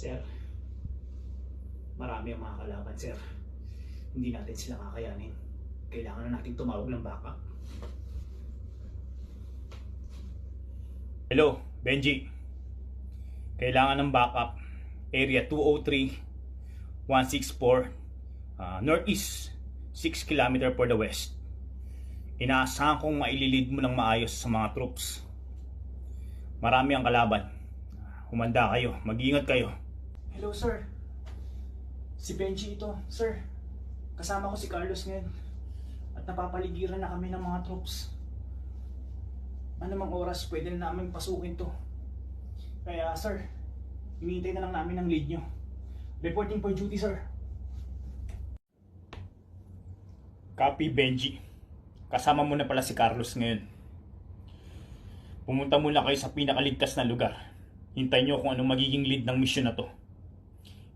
Sir, marami ang mga kalaban, sir. Hindi natin sila kakayanin. Kailangan na natin tumawag ng backup. Hello, Benji. Kailangan ng backup. Area 203, 164, Northeast, 6 km for the west. Inaasahan kong maililid mo ng maayos sa mga troops. Marami ang kalaban. Humanda kayo, mag-ingat kayo. Hello, sir. Si Benji ito, sir. Kasama ko si Carlos ngayon. At napapaligiran na kami ng mga troops. Anumang oras pwede na namin pasukin to. Kaya, sir, hinihintay na lang namin ang lead nyo. Reporting for duty, sir. Copy, Benji. Kasama mo na pala si Carlos ngayon. Pumunta muna kayo sa pinakaligtas na lugar. Hintayin nyo kung anong magiging lead ng mission na to.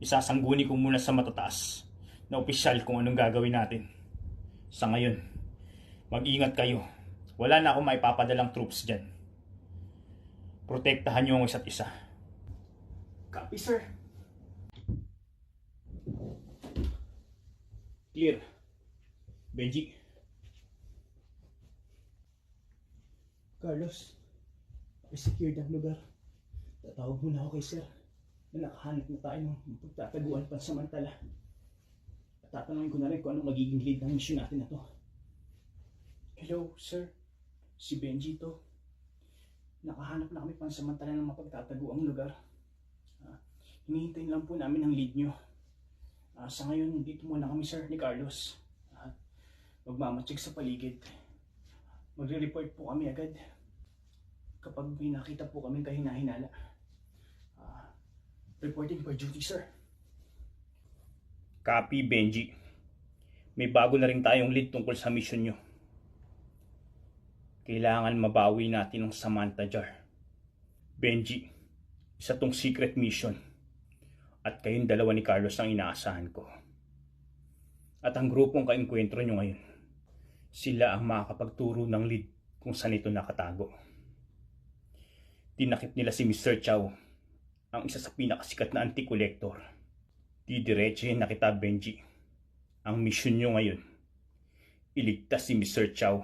Isasangguni ko muna sa matataas na opisyal kung anong gagawin natin. Sa ngayon, mag-ingat kayo. Wala na akong maipapadalang troops dyan. Protektahan nyo ang isa't isa. Copy, sir. Clear. Benji. Carlos, secured ang lugar. Tatawag muna ako kay sir na nakahanap na tayo ng pagtataguan pansamantala. At tatanungin ko na rin kung anong magiging lead ng mission natin na to. Hello, sir. Si Benji to. Nakahanap na kami pansamantala ng mapagtataguang lugar. Hinihintay lang po namin ang lead nyo. Sa ngayon, dito muna kami, sir, ni Carlos. Magmamatsig sa paligid. Magre-report po kami agad kapag may nakita po kami kahina-hinala. Reporting for duty, sir. Copy, Benji. May bago na rin tayong lead tungkol sa mission nyo. Kailangan mabawi natin ang Samantha Jar. Benji, isa tong secret mission. At kayong dalawa ni Carlos ang inaasahan ko. At ang grupong kainkwentro nyo ngayon, sila ang makakapagturo ng lead kung saan ito nakatago. Tinakip nila si Mr. Chow, ang isa sa pinakasikat na anti-collector. Didiretsuhin na kita, Benji. Ang mission nyo ngayon, iligtas si Mr. Chow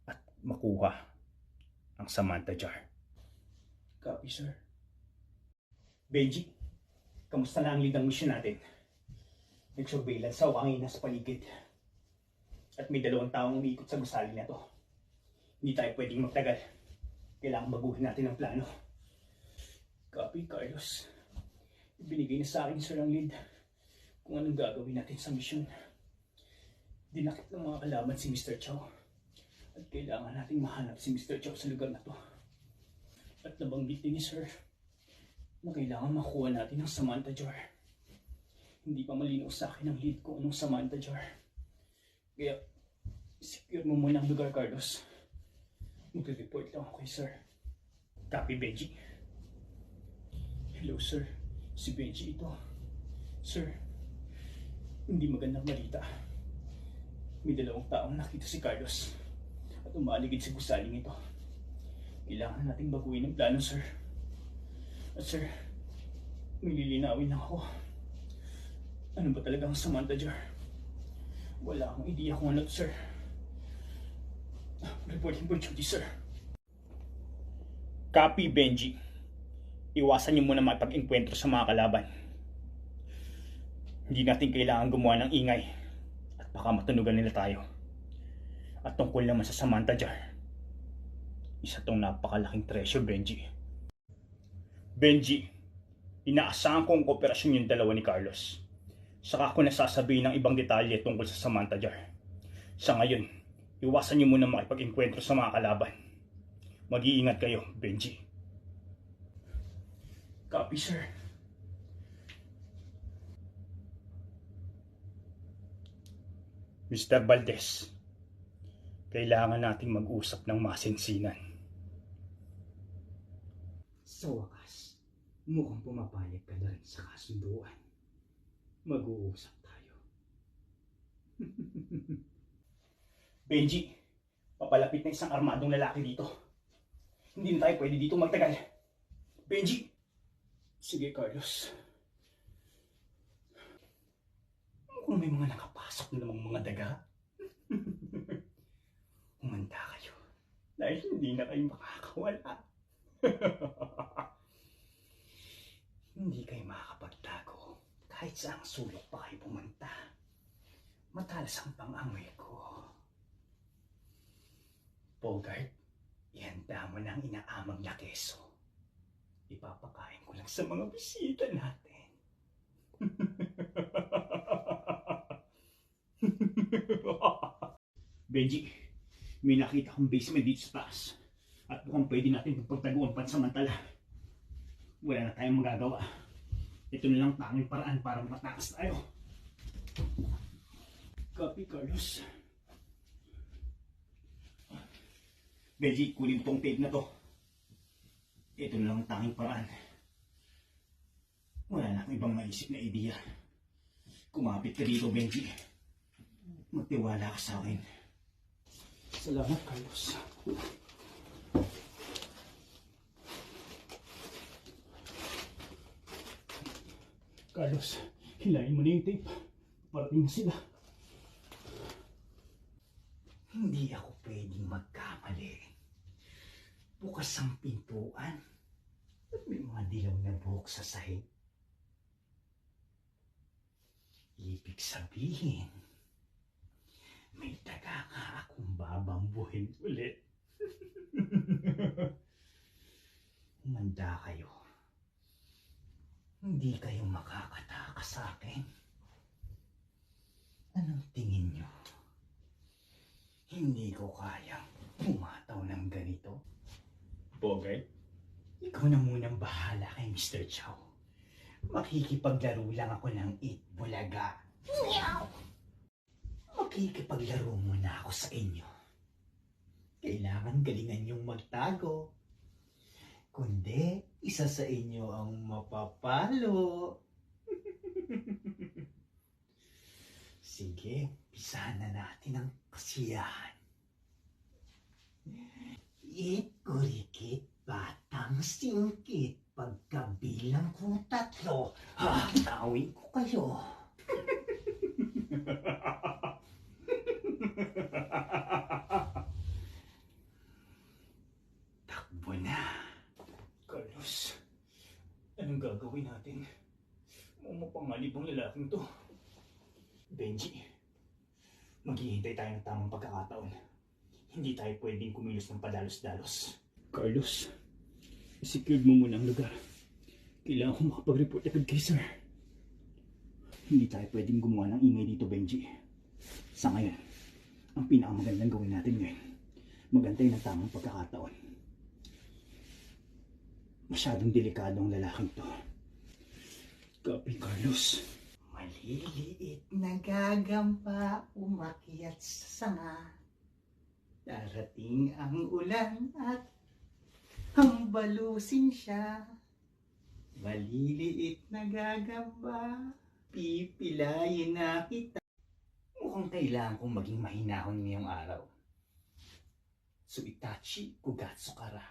at makuha ang Samantha Jar. Copy, sir. Benji, kamusta na ang lead ng mission natin? Nag-surveillance ako kanina sa paligid. At may 2 taong umiikot sa gusali na to. Hindi tayo pwedeng magtagal. Kailangan baguhin natin ang plano. Copy, Carlos. Ibinigay na sa akin, sir, ang lead kung anong gagawin natin sa mission. Dinakip ng mga kalaban si Mr. Chow. At kailangan nating mahanap si Mr. Chow sa lugar na to. At nabanggit din ni sir na kailangan makuha natin ang Samantha Jar. Hindi pa malinaw sa akin ang lead kung anong Samantha Jar. Kaya, secure mo muna ang lugar, Carlos. Mag-report lang ako kay sir. Copy, Benji. Hello, sir. Si Benji ito. Sir, hindi magandang balita. May 2 taong nakita si Carlos at umaligid sa gusaling ito. Kailangan nating baguhin ang plano, sir. At sir, may lilinawin na ako. Ano ba talaga ang Samantha Jar? Wala akong ideya kung ano to, sir. Reporting for duty, sir. Copy, Benji. Iwasan niyo muna makipag-enkwentro sa mga kalaban. Hindi natin kailangan gumawa ng ingay at baka matunugan nila tayo. At tungkol naman sa Samantha Jar, isa tong napakalaking treasure, Benji. Benji, inaasahan ko ang kooperasyon yung dalawa ni Carlos. Saka ako nasasabihin ng ibang detalye tungkol sa Samantha Jar. Sa ngayon, iwasan niyo muna makipag-enkwentro sa mga kalaban. Mag-iingat kayo, Benji. Copy, sir. Mr. Valdez, kailangan nating mag-usap ng masinsinan. Sa wakas, mukhang pumapayag ka na rin sa kasunduan. Mag-uusap tayo. Benji, papalapit na isang armadong lalaki dito. Hindi na tayo pwede dito magtagal. Benji! Sige, Carlos. Kung may mga nakapasok na namang mga daga, humanda kayo. Dahil hindi na kayo makakawala. Hindi kayo makakapagtago kahit saang sulok pa kayo pumunta. Matalas ang pang-amoy ko. Bogart, ihanda mo na ang inaamang na keso. Ipapakain ko lang sa mga bisita natin. Benji, may nakita akong basement dito sa taas. At mukhang pwede natin itong pagtaguan pansamantala. Wala na tayong magagawa. Ito na lang tanging paraan para matakas tayo. Copy, Carlos. Benji, kunin mo tong tape na to. Ito na lang ang tanging paraan. Wala na akong ibang maisip na ideya. Kumapit ka dito, Benji. Magtiwala ka sa akin. Salamat, Carlos. Carlos, hilahin mo na yung tape. Parating na sila. Hindi ako pwedeng magkamali. Bukas ang pintuan. At may mga dilaw na buhok sa sahig. Ibig sabihin, may taga ka akong babambuhin ulit. Humanda kayo. Hindi kayo makakatakas sa akin. Anong tingin nyo? Hindi ko kayang pumataw ng ganito. Bogart, ikaw na munang bahala kay Mr. Chow. Makikipaglaro lang ako ng 8 bulaga. Meow! Makikipaglaro muna ako sa inyo. Kailangan galingan yung magtago. Kundi, isa sa inyo ang mapapalo. Sige, pisahan na natin ang kasiyahan. Ikurikit, batang singkit. Pagkabilang kong 3, hatawin ko kayo. Takbo na. Carlos, anong gagawin natin? Mapangalib ang lalaking to. Benji, maghihintay tayo ng tamang pagkakataon. Hindi tayo pwedeng kumilos ng padalos-dalos. Carlos, i-secured mo muna ang lugar. Kailangan ko makapag-report agad kay sir. Hindi tayo pwedeng gumawa ng ingay dito, Benji. Sa ngayon, ang pinakamagandang gawin natin ngayon, magantay ng tamang pagkakataon. Masyadong delikado ang lalaking to. Copy, Carlos. Maliliit na gagamba umakyat sa sanga. Darating ang ulan at hambalusin siya. Maliliit na gagamba, pipilayin na kita. Mukhang kailangan kong maging mahinahon ngayong araw. Suitachi Kugatsukara.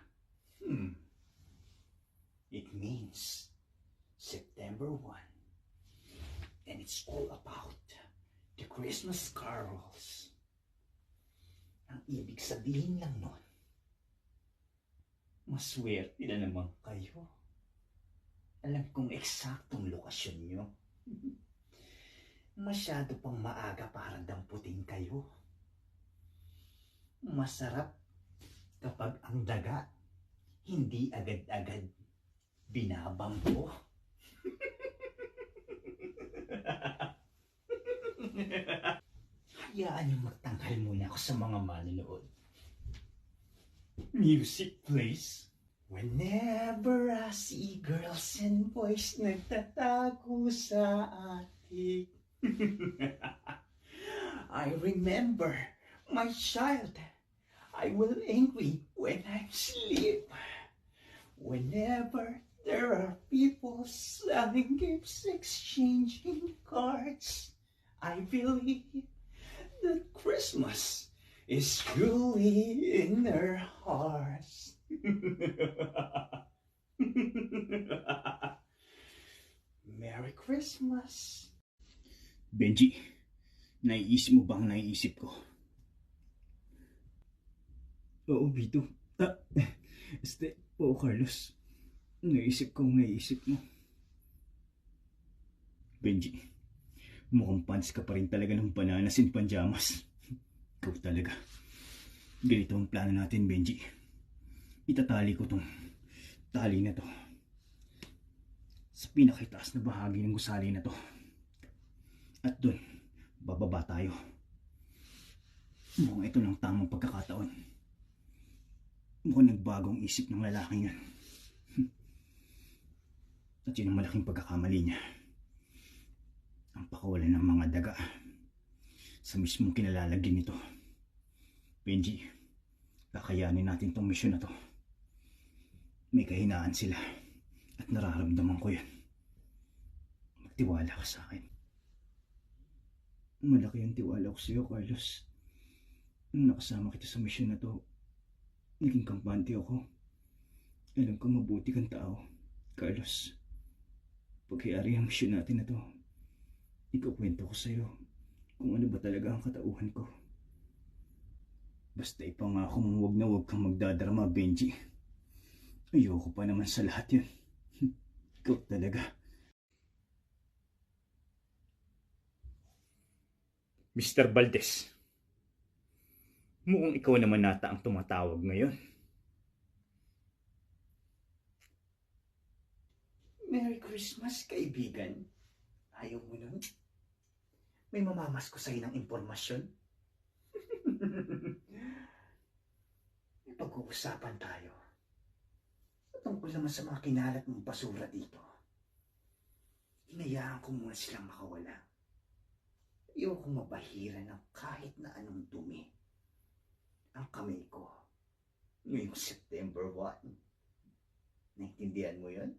It means September 1. And it's all about the Christmas carols. Ang ibig sabihin lang nun, maswerte na naman kayo. Alam kong eksaktong lokasyon nyo. Masyado pang maaga para damputin kayo. Masarap kapag ang daga hindi agad-agad binabangko. Hayaan niyo magtangkal muna ako sa mga manonood. Music, please. Whenever I see girls and boys nagtatago sa atin, I remember my child. I will angry when I sleep. Whenever there are people selling gifts, exchanging cards, I believe that Christmas is truly in their hearts. Merry Christmas! Benji, naiisip mo ba ang naiisip ko? Oo, Vito. Oo, Carlos. Naisip ko ang naisip mo. Benji, mukhang pants ka pa rin talaga ng bananas in panjamas. Ikaw talaga. Ganito ang plano natin, Benji. Itatali ko tong tali na to sa pinakitaas na bahagi ng gusali na to. At dun, bababa tayo. Mukhang ito ng tamang pagkakataon. Mukhang nagbagong isip ng lalaking yun. At yun ang malaking pagkakamali niya. Ang pakawalan ng mga daga sa mismong kinalalagyan nito. Benji, kakayanin natin tong misyon na to. May kahinaan sila at nararamdaman ko yun. Magtiwala ka sa akin. Malaki ang tiwala ko sa iyo, Carlos. Nung nakasama kita sa misyon na to, naging kampante ako. Alam ko mabuti kang tao, Carlos. Paghayari ang misyon natin na to, ikukwento ko sa iyo kung ano ba talaga ang katauhan ko. Basta ipangako mong huwag na huwag kang magdadrama, Benji. Ayoko pa naman sa lahat yun. Ikaw talaga. Mr. Valdez, mukhang ikaw naman nata ang tumatawag ngayon. Merry Christmas, kaibigan. Ayaw mo nun? May mamamas ko sa'yo ng impormasyon. May pag-uusapan tayo. Tungkol naman sa mga kinalat mong basura dito. Hinayaan ko muna silang makawala. Ayokong mabahira ng kahit na anong dumi ang kamay ko ngayong September 1. Naintindihan mo yun?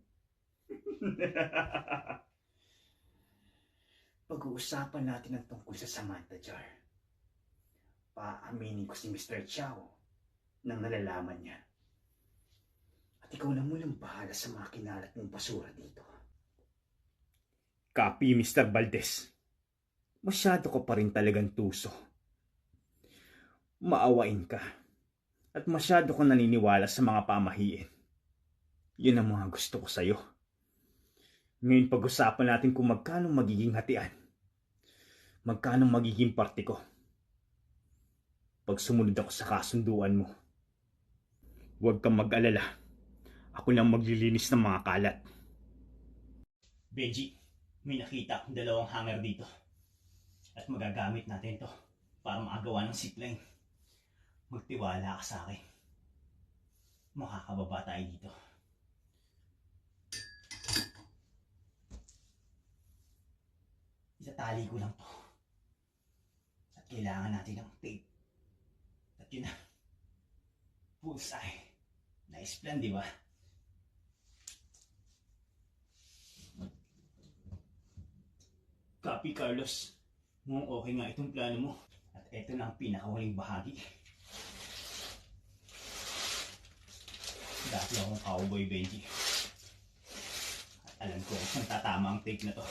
Pag-uusapan natin ang tungkol sa Samantha Jar. Paaminin ko si Mr. Chow nang nalalaman niya. At ikaw na munang bahala sa mga kinalat mong basura dito. Copy, Mr. Valdez. Masyado ko pa rin talagang tuso. Maawain ka. At masyado ko naniniwala sa mga pamahiin. Yun ang mga gusto ko sa'yo. Ngayon pag-usapan natin kung magkano magiging hatian. Magkano magiging parte ko. Pag sumunod ako sa kasunduan mo. Huwag kang mag-alala. Ako lang maglilinis ng mga kalat. Benji, may nakita akong dalawang hanger dito. At magagamit natin to para makagawa ng zipline. Magtiwala ka sa akin. Makakababa tayo dito. Itatali ko lang to. At kailangan natin ng tape. At yun na. Bullseye. Nice plan, di ba? Copy, Carlos. Mukhang okay nga itong plano mo. At eto na ang pinakawaling bahagi. Dati akong cowboy, Benji. At alam ko kung tatama ang take na to.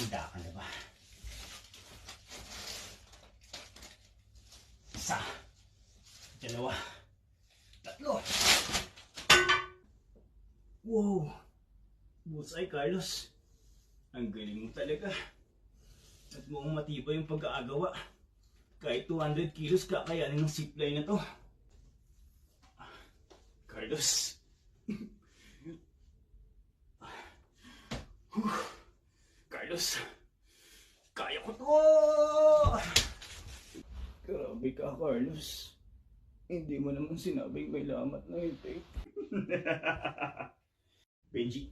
Handa ka na ba? Isa. Dalawa. Tatlo. Wow. Bullseye, Carlos. Ang galing mo talaga. At mukhang matibay yung pag-aagawa. Kahit 200 kilos kakayanin ng zipline na to. Carlos. Carlos. Kaya ko to! Grabe ka, Carlos. Hindi mo naman sinabing may lamat na yun, tape. Benji.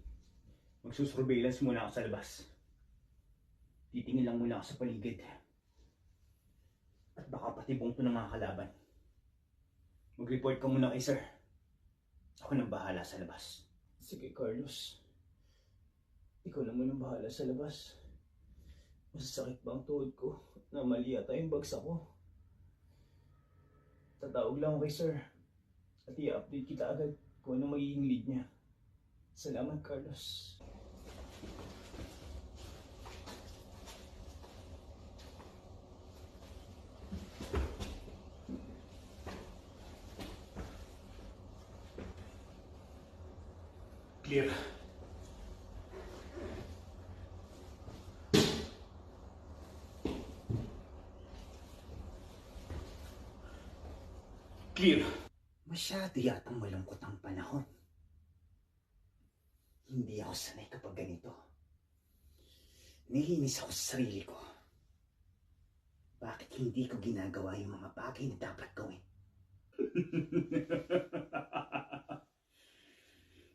Magsusurveillance muna ako sa labas. Titingin lang muna ako sa paligid. At baka patibong to ng mga kalaban. Mag-report ka muna kay sir. Ako nang bahala sa labas. Sige, Carlos. Ikaw na munang bahala sa labas. Masasakit ba ang tuhod ko? Na mali yata yung bagsak ko. Tatawag lang ako kay sir. At i-update kita agad kung ano magiging lead niya. Salamat, Carlos. Clear. Clear. Masyado yatang malungkot ang panahon. Hindi ako sanay kapag ganito. Naiinis ako sa sarili ko. Bakit hindi ko ginagawa yung mga bagay na dapat gawin?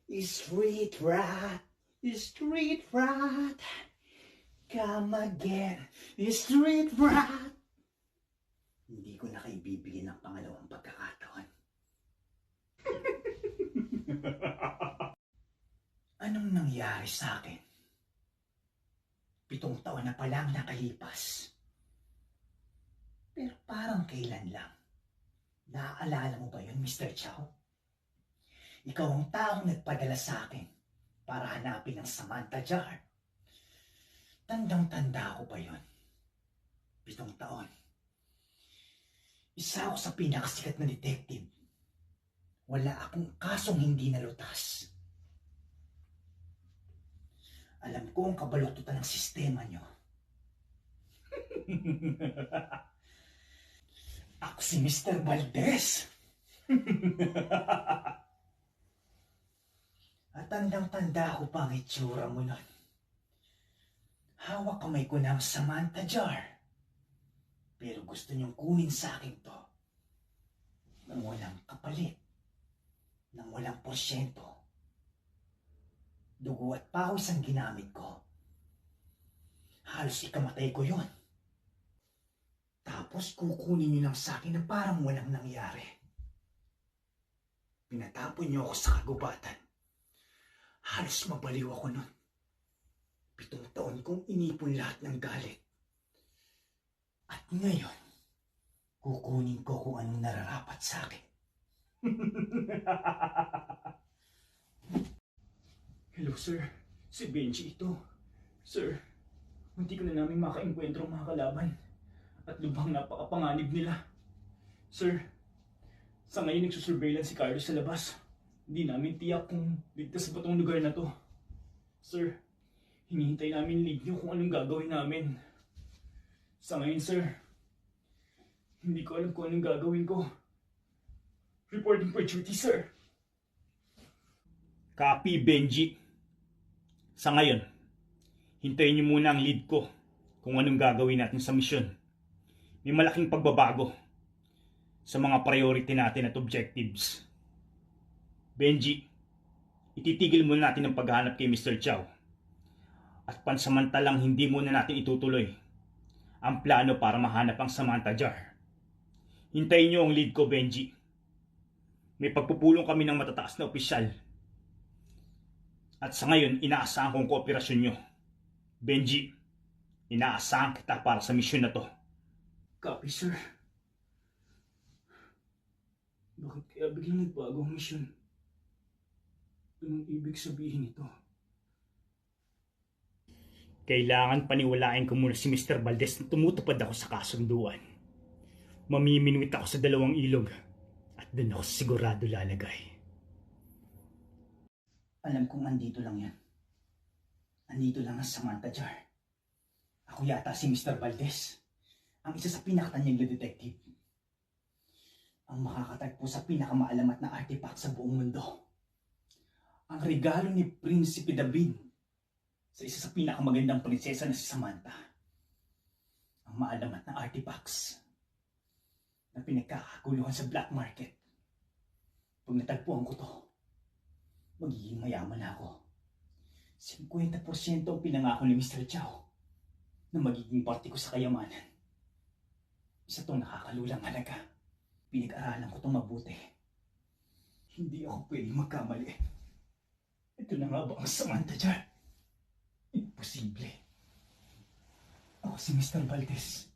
Street rat, street rat, come again, street rat. Hindi ko na kayo bibigyan ng pangalawang pagkakataon. Anong nangyari sa akin? 7 taon na palang nakalipas. Pero parang kailan lang. Naaalala mo ba yun, Mr. Chow? Ikaw ang taong nagpadala sa akin para hanapin ang Samantha Jar. Tandang-tanda ko ba yun? 7 taon. Isa ako sa pinakasikat na detective. Wala akong kasong hindi nalutas. Alam ko ang kabalututan ng sistema nyo. Ako si Mr. Valdez. At tandang-tanda ko pa ang itsura mo nun. Hawak kamay ko na ang Samantha Jar. Pero gusto niyong kunin sa akin to nang walang kapalit, nang walang porsyento. Dugo at pawis ang ginamit ko. Halos ikamatay ko yon. Tapos kukunin niyo lang sa akin na parang walang nangyari. Pinatapon niyo ako sa kagubatan. Halos mabaliw ako nun. 7 taon kong inipon lahat ng galit. At ngayon, kukunin ko kung anong nararapat sa akin. Hello, sir. Si Benji ito. Sir, hindi ko na namin makaengkwentro ang mga kalaban. At lubhang napakapanganib nila. Sir, sa ngayon nagsusurveillance si Carlos sa labas. Hindi namin tiyak kung ligtas ba tong lugar na to. Sir, hinihintay namin lead nyo kung anong gagawin namin. Sa ngayon, sir, hindi ko alam kung anong gagawin ko. Reporting for duty, sir. Copy, Benji. Sa ngayon, hintayin niyo muna ang lead ko kung anong gagawin natin sa misyon. May malaking pagbabago sa mga priority natin at objectives. Benji, ititigil muna natin ang paghahanap kay Mr. Chow. At pansamantalang hindi muna natin itutuloy ang plano para mahanap ang Samantha Jar. Hintayin niyo ang lead ko, Benji. May pagpupulong kami ng matataas na opisyal. At sa ngayon, inaasahan kong kooperasyon niyo. Benji, inaasahan kita para sa misyon na to. Copy, sir. Bakit kaya biglang nagbago ang misyon? Anong ibig sabihin nito? Kailangan paniwalain ko muna si Mr. Valdez na tumutupad ako sa kasunduan. Mamiminuit ako sa 2 ilog at doon ako sigurado lalagay. Alam kong andito lang yan. Andito lang ang Samantha Jar. Ako yata si Mr. Valdez. Ang isa sa pinakatanyag na detective. Ang makakatagpo sa pinakamaalamat na artifact sa buong mundo. Ang regalo ni Prinsipe David sa isa sa pinakamagandang prinsesa na si Samantha. Ang maalamat na artifacts na pinagkakaguluhan sa black market. Pag natagpuan ko to, magiging mayaman ako. 50% ang pinangako ni Mr. Chow na magiging parte ko sa kayamanan. Isa tong nakakalulang halaga. Pinag-aralan ko itong mabuti. Hindi ako pwedeng magkamali. Ito na nga ba ang Samantha Jar? Imposible. Ako si Mr. Valdez.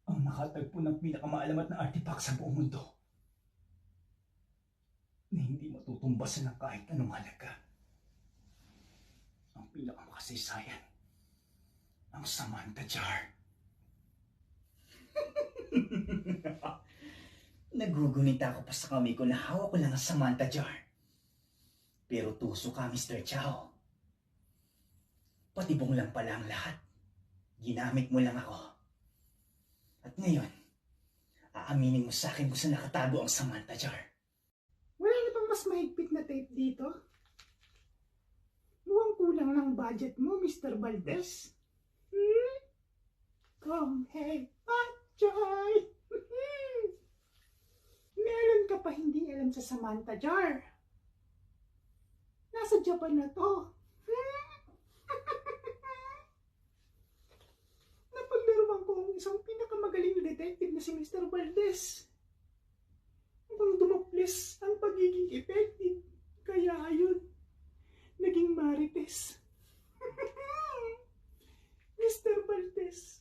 Ang nakatagpo ng pinakamaalamat na artifact sa buong mundo. Na hindi mo pagtutumbasan ng kahit anong halaga. Ang pinakamakasaysayan, ang Samantha Jar. Nagugunita ako pa sa kamay ko na hawak ko lang ang Samantha Jar. Pero tuso ka, Mr. Chow. Patibong lang pala ang lahat. Ginamit mo lang ako. At ngayon, aaminin mo sa akin kung saan nakatago ang Samantha Jar. Wala na bang mas mahigpit na tape dito? Mukhang kulang ng budget mo, Mr. Valdez. Come, hey, Joy! Meron ka pa hindi alam sa Samantha Jar. Nasa Japan na to. Napaglaruan ko ang isang pinakamagaling na detective na si Mr. Valdez. Mukhang dumaplis ang pagiging effective. Kaya ayun, naging marites. Mr. Valdez,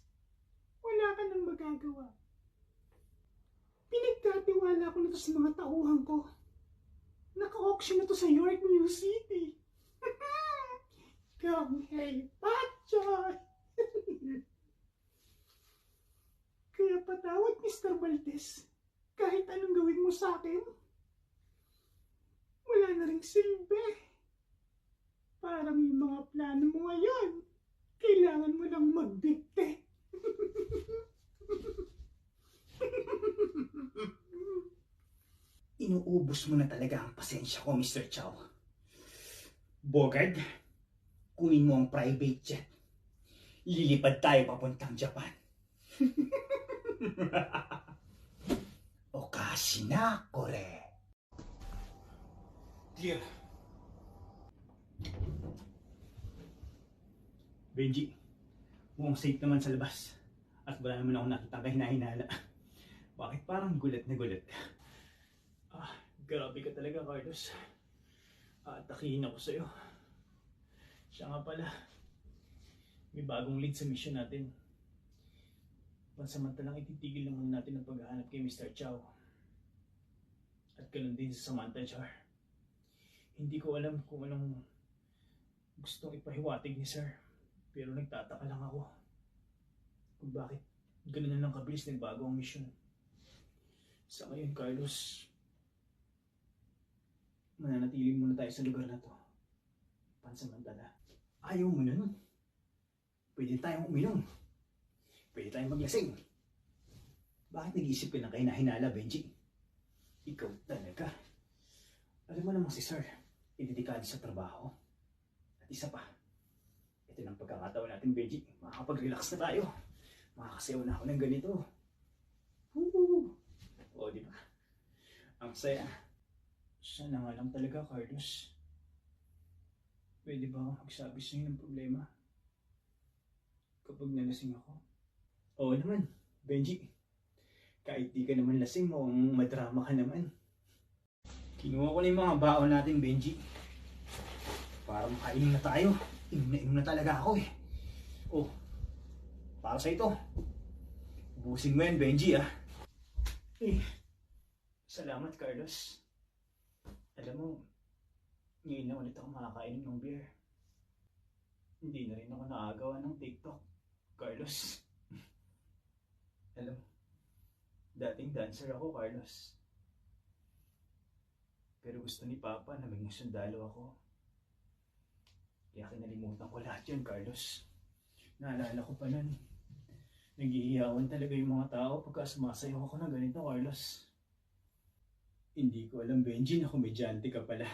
wala ka nang magagawa. Pinagkatiwala ko na to sa mga tauhan ko. Naka-auction na to sa York, New City. Come, hey, Patchoy! Kaya patawad, Mr. Valdez. Kahit anong gawin mo sa akin, wala na ring silbi. Parang yung mga plano mo ngayon, kailangan mo lang magdikte. Inuubos mo na talaga ang pasensya ko, Mr. Chow. Bogard, kunin mo ang private jet. Lilipad tayo papuntang Japan. Okashi na, kore. Clear. Benji, mukhang safe naman sa labas. At wala naman ako nakitang kahinahinala. Bakit parang gulat na gulat? Grabe ka talaga, Carlos. Atakihin ako sa'yo. Siya nga pala, may bagong lead sa mission natin. Pansamantalang ititigil na muna natin ang paghahanap kay Mr. Chow. At ganun din sa Samantha Jar. Hindi ko alam kung anong gustong ipahiwatig ni Sir. Pero nagtataka lang ako kung bakit ganun na lang kabilis nagbago ang mission. Sa ngayon, Carlos, mananatili muna tayo sa lugar na to. Pansamantala. Ayaw mo na nun. Pwede tayong uminom. Pwede tayong maglasing. Bakit nag-iisip ka ng kahinahinala, Benji? Ikaw talaga. Alam mo naman si Sir, idedikado sa trabaho. At isa pa, ito ng pagkakataon natin, Benji. Makakapag-relax na tayo. Makakasayaw na ako ng ganito. Woo! O, di ba? Ang saya. Sana nga lang talaga, Carlos. Pwede ba ako magsabi sa'yo ng problema? Kapag nalasing ako? Oo naman, Benji. Kahit di ka naman lasing mo, madrama ka naman. Kinuha ko na yung mga baon natin, Benji. Para makainom na tayo. Inom na talaga ako eh. Oh, para sa ito. Ubusin mo yan, Benji ah. Salamat, Carlos. Alam mo, ngayon na ulit ako makakainom ng beer. Hindi na rin ako nakagawa ng TikTok, Carlos. Alam, dating dancer ako, Carlos. Pero gusto ni Papa na maging sundalo ako. Kaya kinalimutan ko lahat yun, Carlos. Naalala ko pa nun. Nag-iiyawan talaga yung mga tao pagka sumasayaw ako ng ganito, Carlos. Hindi ko alam, Benji, na komedyante ka pala.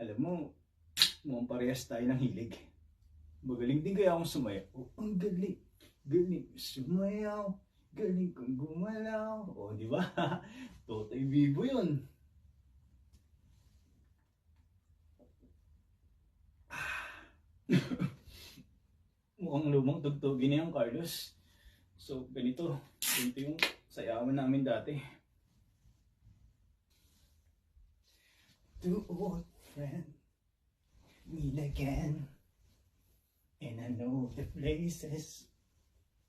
Alam mo, mukhang parehas tayo ng hilig. Magaling din kaya akong sumayaw. Oh, ang galing. Galing sumayaw. Galing kong gumalaw. O, di ba? Totoy Bibo yun. Mukhang lumang tugtugin na yan, Carlos. So, ganito. Ganito yung sayawan namin dati. To old friend, meet again. And I know the places.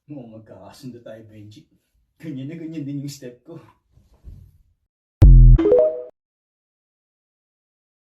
Mukhang magkakasundo tayo, Benji. Ganyan na ganyan din yung step ko.